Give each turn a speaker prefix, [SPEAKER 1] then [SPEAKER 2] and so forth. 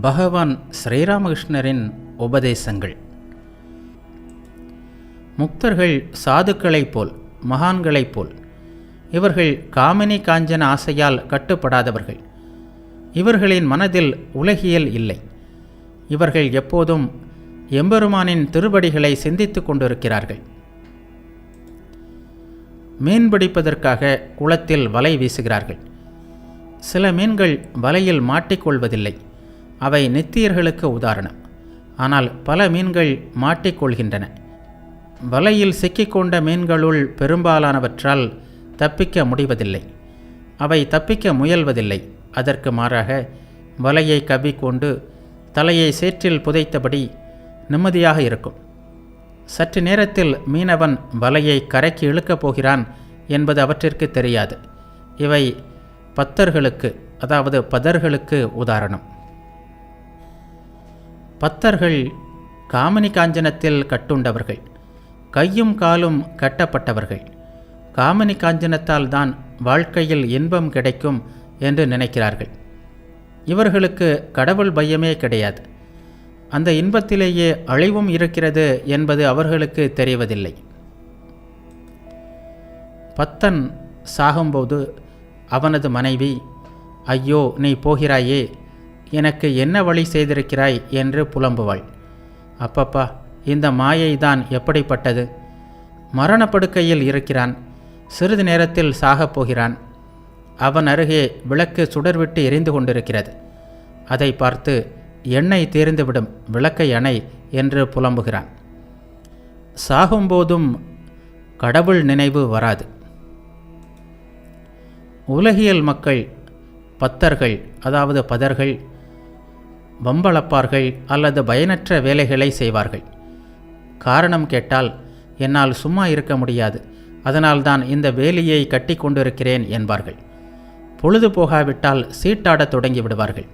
[SPEAKER 1] பகவான் ஸ்ரீராமகிருஷ்ணரின் உபதேசங்கள். முக்தர்கள் சாதுக்களைப் போல், மகான்களைப் போல். இவர்கள் காமினி காஞ்சன ஆசையால் கட்டுப்படாதவர்கள். இவர்களின் மனதில் உலகியல் இல்லை. இவர்கள் எப்போதும் எம்பெருமானின் திருவடிகளை சிந்தித்து கொண்டிருக்கிறார்கள். மீன் பிடிப்பதற்காக குளத்தில் வலை வீசுகிறார்கள். சில மீன்கள் வலையில் மாட்டிக்கொள்வதில்லை. அவை நித்தியர்களுக்கு உதாரணம். ஆனால் பல மீன்கள் மாட்டிக்கொள்கின்றன. வலையில் சிக்கிக்கொண்ட மீன்களுள் பெரும்பாலானவற்றால் தப்பிக்க முடிவதில்லை. அவை தப்பிக்க முயல்வதில்லை. அதற்கு மாறாக வலையை கவ்விக்கொண்டு தலையை சேற்றில் புதைத்தபடி நிம்மதியாக இருக்கும். சற்று நேரத்தில் மீனவன் வலையை கரைக்கு இழுக்கப் போகிறான் என்பது அவற்றிற்கு தெரியாது. இவை பத்தர்களுக்கு, அதாவது பதர்களுக்கு உதாரணம். பத்தர்கள் காமினி காஞ்சனத்தில் கட்டுண்டவர்கள், கையும் காலும் கட்டப்பட்டவர்கள். காமினி காஞ்சனத்தால் தான் வாழ்க்கையில் இன்பம் கிடைக்கும் என்று நினைக்கிறார்கள். இவர்களுக்கு கடவுள் பயமே கிடையாது. அந்த இன்பத்திலேயே அழிவும் இருக்கிறது என்பது அவர்களுக்கு தெரிவதில்லை. பத்தன் சாகும்போது அவனது மனைவி, ஐயோ நீ போகிறாயே, எனக்கு என்ன வழி செய்திருக்கிறாய் என்று புலம்புவாள். அப்பப்பா, இந்த மாயை தான் எப்படிப்பட்டது! மரணப்படுக்கையில் இருக்கிறான், சிறிது நேரத்தில் சாகப் போகிறான். அவன் அருகே விளக்கு சுடர்விட்டு எரிந்து கொண்டிருக்கிறது. அதை பார்த்து எண்ணெய் தீர்ந்துவிடும், விளக்கை அணை என்று புலம்புகிறான். சாகும்போதும் கடவுள் நினைவு வராது. உலகியல் மக்கள், பத்தர்கள் அதாவது பதர்கள், வம்பளப்பார்கள் அல்லது பயனற்ற வேலைகளை செய்வார்கள். காரணம் கேட்டால், என்னால் சும்மா இருக்க முடியாது, அதனால்தான் இந்த வேலியை கட்டி கொண்டிருக்கிறேன் என்பார்கள். பொழுது போகாவிட்டால் சீட்டாடத் தொடங்கி விடுவார்கள்.